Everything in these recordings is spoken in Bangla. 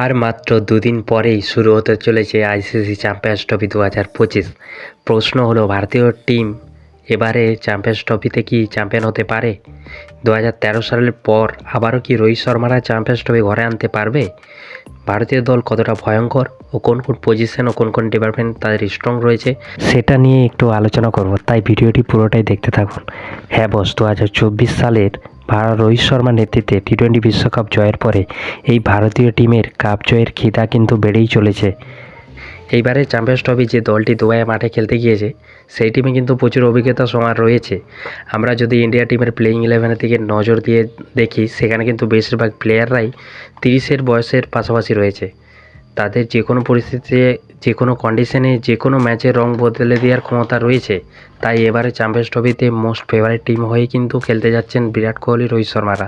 আর মাত্র দুদিন পরেই শুরু হতে চলেছে আইসিসি চ্যাম্পিয়ন্স ট্রফি 2025। প্রশ্ন হলো, ভারতীয় টিম এবারে চ্যাম্পিয়ন্স ট্রফিতে কি চ্যাম্পিয়ন হতে পারে? 2013 সালের পর আবারও কি রোহিত শর্মারা চ্যাম্পিয়ন্স ট্রফি ঘরে আনতে পারবে? ভারতীয় দল কতটা ভয়ঙ্কর ও কোন কোন পজিশন ও কোন কোন ডিপার্টমেন্ট তাদের স্ট্রং রয়েছে সেটা নিয়ে একটু আলোচনা করব, তাই ভিডিওটি পুরোটাই দেখতে থাকুন। হ্যাঁ বস, 2024 সালের রোহিত শর্মার নেতৃত্বে টি-20 বিশ্বকাপ জয়ের পরে এই ভারতীয় টিমের কাপ জয়ের খিদা কিন্তু বেড়েই চলেছে। এইবারে চ্যাম্পিয়ন্স ট্রফি যে দলটি দুবাইয়ে মাঠে খেলতে গিয়েছে সেই টিমে কিন্তু প্রচুর অভিজ্ঞতা সমান রয়েছে। আমরা যদি ইন্ডিয়া টিমের প্লেইং 11-এর দিকে নজর দিয়ে দেখি, সেখানে কিন্তু বেশিরভাগ প্লেয়াররাই 30-এর বয়সের পাশাপাশি রয়েছে। তাদের যে কোনো পরিস্থিতিতে, যে কোনো কন্ডিশনে, যে কোনো ম্যাচের রং বদলে দেওয়ার ক্ষমতা রয়েছে। তাই এবারে চ্যাম্পিয়ন্স ট্রফিতে মোস্ট ফেভারিট টিম হয়ে কিন্তু খেলতে যাচ্ছেন বিরাট কোহলি, রোহিত শর্মারা।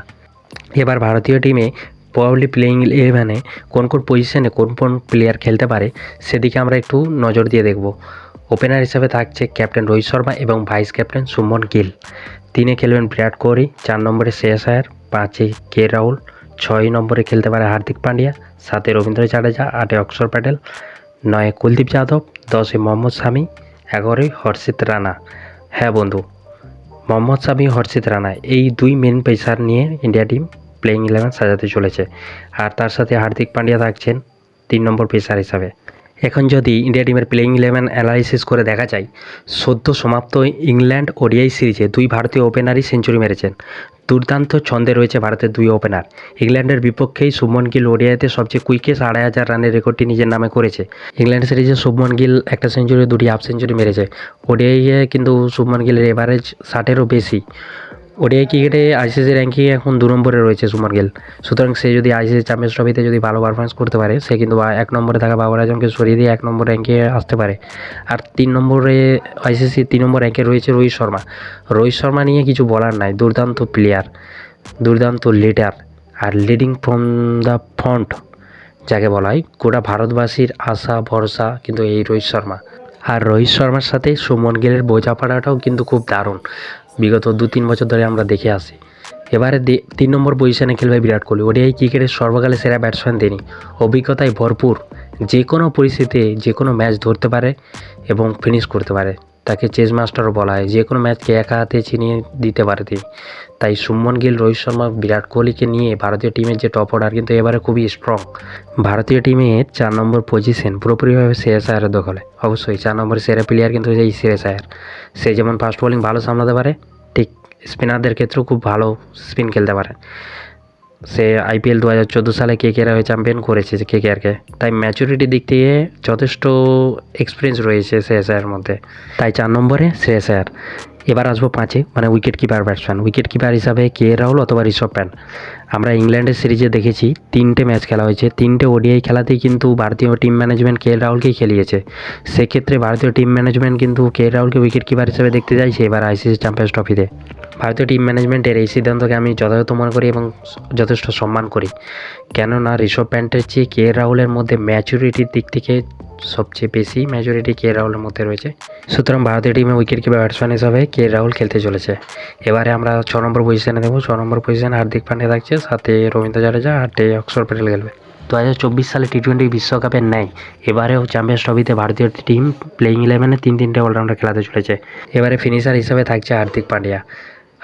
এবার ভারতীয় টিমে প্রবাবলি প্লেইং 11-এ কোন কোন পজিশনে কোন কোন প্লেয়ার খেলতে পারে সেদিকে আমরা একটু নজর দিয়ে দেখব। ওপেনার হিসেবে থাকছে ক্যাপ্টেন রোহিত শর্মা এবং ভাইস ক্যাপ্টেন শুভমন গিল। 3-এ খেলবেন বিরাট কোহলি, 4 নম্বরে শ্রেয়াস আয়ার, 5-এ কে রাহুল, 6 নম্বরে খেলতে পারে হার্দিক পান্ডিয়া, 7-এ রবীন্দ্র জাডেজা, 8-এ অক্ষর প্যাটেল, 9-এ কুলদীপ যাদব, 10-এ মোহাম্মদ শামি, 11-এ হর্ষিত রানা। হ্যাঁ বন্ধু, মোহাম্মদ শামি, হর্ষিত রানা এই দুই মেন পেসার নিয়ে ইন্ডিয়া টিম প্লেইং 11 সাজাতে চলেছে। আর তার সাথে হার্দিক পান্ডিয়া থাকছেন 3 নম্বর পেসার হিসাবে। এখন যদি ইন্ডিয়া টিমের প্লেইং 11 অ্যানালাইসিস করে দেখা যায়, সদ্য সমাপ্ত ইংল্যান্ড ওডিআই সিরিজে দুই ভারতীয় ওপেনারই সেঞ্চুরি মেরেছেন। দুর্দান্ত ছন্দে রয়েছে ভারতের দুই ওপেনার। ইংল্যান্ডের বিপক্ষেই শুভমন গিল ওডিআইতে সবচেয়ে কুইকেস্ট 2,500 রানের রেকর্ডটি নিজের নামে করেছে। ইংল্যান্ড সিরিজে শুভমন গিল একটা সেঞ্চুরি, 2টি হাফ সেঞ্চুরি মেরেছে। ওডিআইয়ে কিন্তু শুভমন গিলের এভারেজ 60-এরও বেশি। ওডিআই ক্রিকেটে আইসিসি র্যাঙ্কিংয়ে এখন 2 নম্বরে রয়েছে শুভমন গিল। সুতরাং সে যদি আইসিসি চ্যাম্পিয়ন্স ট্রফিতে যদি ভালো পারফরমেন্স করতে পারে, সে কিন্তু 1 নম্বরে থাকা বাবর আজমকে সরিয়ে দিয়ে 1 নম্বর র্যাঙ্কে আসতে পারে। আর 3 নম্বরে আইসিসি 3 নম্বর র্যাঙ্কে রয়েছে রোহিত শর্মা। রোহিত শর্মা নিয়ে কিছু বলার নাই, দুর্দান্ত প্লেয়ার, দুর্দান্ত leader, R leading from the front যাকে বলা হয়। গোটা ভারতবাসীর আশা ভরসা কিন্তু এই রোহিত শর্মা। আর রোহিত শর্মার সাথে শুভমন গিলের বোঝাপড়াটাও কিন্তু খুব দারুণ, বিগত 2-3 বছর ধরে আমরা দেখে আসি। এবারে 3 নম্বর পজিশনে খেলবে বিরাট কোহলি। ওডিআই ক্রিকেটের সর্বকালে সেরা ব্যাটসম্যান তিনি, অভিজ্ঞতায় ভরপুর, যে কোনো পরিস্থিতিতে যে কোনো ম্যাচ ধরতে পারে এবং ফিনিশ করতে পারে। তাকে চেস মাস্টারও বলা হয়, যে কোনো ম্যাচকে একা হাতে ছিনিয়ে দিতে পারে তিনি। তাই শুভমন গিল, রোহিত শর্মা, বিরাট কোহলিকে নিয়ে ভারতীয় টিমের যে টপ অর্ডার কিন্তু এবারে খুবই স্ট্রং। ভারতীয় টিমের 4 নম্বর পজিশন পুরোপুরিভাবে শ্রেয়াস আয়ারের দখলে। অবশ্যই 4 নম্বরের সেরা প্লেয়ার কিন্তু এই শ্রেয়াস আয়ার। সে যেমন ফাস্ট বোলিং ভালো সামলাতে পারে, ঠিক স্পিনারদের ক্ষেত্রেও খুব ভালো স্পিন খেলতে পারে। সে আইপিএল 2014 সালে কেকেআর হয়ে চ্যাম্পিয়ন করেছে কেকেআরকে। তাই ম্যাচুরিটির দিক থেকে যথেষ্ট এক্সপিরিয়েন্স রয়েছে শ্রেয়াস আয়ারের মধ্যে। তাই 4 নম্বরে শ্রেয়াস আয়ার। এবার আসবো 5-এ, মানে wicket keeper batsman. Wicket keeper হিসাবে কে রাহুল অথবা ঋষভ প্যান্ট। আমরা ইংল্যান্ডের সিরিজে দেখেছি 3টে ম্যাচ খেলা হয়েছে, 3টে ওডিআই খেলাতেই কিন্তু ভারতীয় টিম ম্যানেজমেন্ট কে রাহুলকেই খেলিয়েছে। সেক্ষেত্রে ভারতীয় টিম ম্যানেজমেন্ট কিন্তু কে রাহুলকে উইকেট কিপার হিসেবে দেখতে চাইছে এবার আইসিসি চ্যাম্পিয়ন্স ট্রফিতে। ভারতীয় টিম ম্যানেজমেন্টের এই সিদ্ধান্তকে আমি যথাযথ মনে করি এবং যথেষ্ট সম্মান করি। কেননা ঋষভ প্যান্টের চেয়ে কে রাহুলের মধ্যে ম্যাচুরিটির দিক থেকে সবচেয়ে বেশি ম্যাচুরিটি কে রাহুলের মধ্যে রয়েছে। সুতরাং ভারতীয় টিমে উইকেট কিপার ব্যাটসম্যান হিসাবে কে রাহুল খেলতে চলেছে। এবারে আমরা 6 নম্বর পজিশনে দেবো। 6 নম্বর পজিশনে হার্দিক পান্ডিয়া থাকছে, সাথে রবীন্দ্র জাডেজা, 8-এ অক্ষর প্যাটেল খেলবে। 2024 সালে টি-20 বিশ্বকাপের ন্যায় এবারেও চ্যাম্পিয়ন্স ট্রফিতে ভারতীয় টিম প্লেইং 11-এ 3-3টে অলরাউন্ডার খেলাতে চলেছে। এবারে ফিনিশার হিসেবে থাকছে হার্দিক পান্ডিয়া।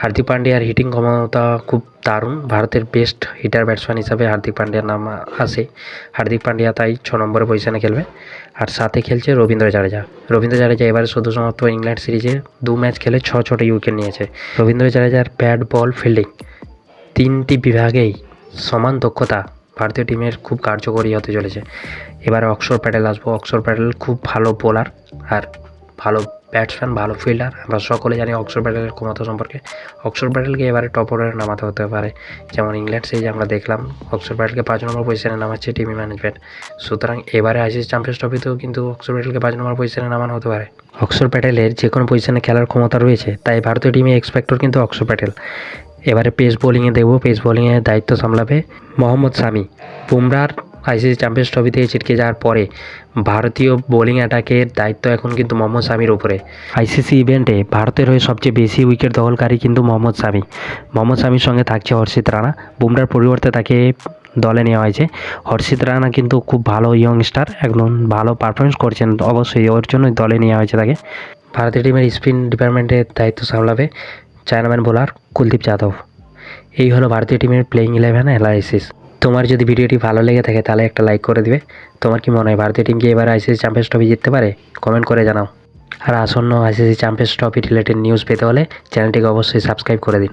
হার্দিক পান্ডিয়ার হিটিং ক্ষমতা খুব দারুণ। ভারতের বেস্ট হিটার ব্যাটসম্যান হিসাবে হার্দিক পান্ডিয়ার নাম আসে। হার্দিক পান্ডিয়া তাই 6 নম্বরের পজিশনে খেলবে। আর সাথে খেলছে রবীন্দ্র জাডেজা। রবীন্দ্র জাডেজা এবারে সদ্য সমাপ্ত ইংল্যান্ড সিরিজে 2 ম্যাচ খেলে 6 উইকেট নিয়েছে। রবীন্দ্র জাডেজার ব্যাট বল ফিল্ডিং 3টি বিভাগেই সমান দক্ষতা ভারতীয় টিমের খুব কার্যকরী হতে চলেছে। এবারে অক্ষর প্যাটেল আসবো। অক্ষর প্যাটেল খুব ভালো বোলার আর ভালো ব্যাটসম্যান, ভালো ফিল্ডার। আমরা সকলে জানি অক্ষর প্যাটেলের ক্ষমতা সম্পর্কে। অক্ষর প্যাটেলকে এবারে টপ অর্ডারে নামাতে হতে পারে, যেমন ইংল্যান্ড সিরিজে আমরা দেখলাম অক্ষর প্যাটেলকে 5 নম্বর পজিশনে নামাচ্ছে টিম ম্যানেজমেন্ট। সুতরাং এবারে আইসিসি চ্যাম্পিয়ন্স ট্রফিতেও কিন্তু অক্ষর প্যাটেলকে 5 নম্বর পজিশনে নামানো হতে পারে। অক্ষর প্যাটেলের যে কোনো পজিশনে খেলার ক্ষমতা রয়েছে, তাই ভারতীয় টিমে এক্সপেক্টর কিন্তু অক্ষর প্যাটেল। এবারে পেস বোলিংয়ে দেখব। পেস বোলিংয়ে দায়িত্ব সামলাবে মোহাম্মদ শামি। বুমরার আইসিসি চ্যাম্পিয়ন্স ট্রফি থেকে ছিটকে যাওয়ার পরে ভারতীয় বোলিং অ্যাটাকের দায়িত্ব এখন কিন্তু মোহাম্মদ শামির উপরে। আইসিসি ইভেন্টে ভারতের হয়ে সবচেয়ে বেশি উইকেট দখলকারী কিন্তু মোহাম্মদ শামি। মোহাম্মদ শামির সঙ্গে থাকছে হর্ষিত রানা। বুমরার পরিবর্তে তাকে দলে নেওয়া হয়েছে। হর্ষিত রানা কিন্তু খুব ভালো ইয়ংস্টার, একদম ভালো পারফরমেন্স করছেন, অবশ্যই ওর জন্যই দলে নেওয়া হয়েছে তাকে। ভারতীয় টিমের স্পিন ডিপার্টমেন্টের দায়িত্ব সামলাবে চায়নাম্যান বোলার কুলদীপ যাদব। এই হলো ভারতীয় টিমের প্লেইং 11 অ্যানালাইসিস। তোমার যদি ভিডিওটি ভালো লেগে থাকে তাহলে একটা লাইক করে দিবে। তোমার কি মনে হয় ভারতীয় টিম কি এবার আইসিসি চ্যাম্পিয়ন্স ট্রফি জিততে পারে? কমেন্ট করে জানাও। আর আসন্ন ICC champions trophy related news পেতে হলে চ্যানেলটিকে অবশ্যই সাবস্ক্রাইব করে দিন।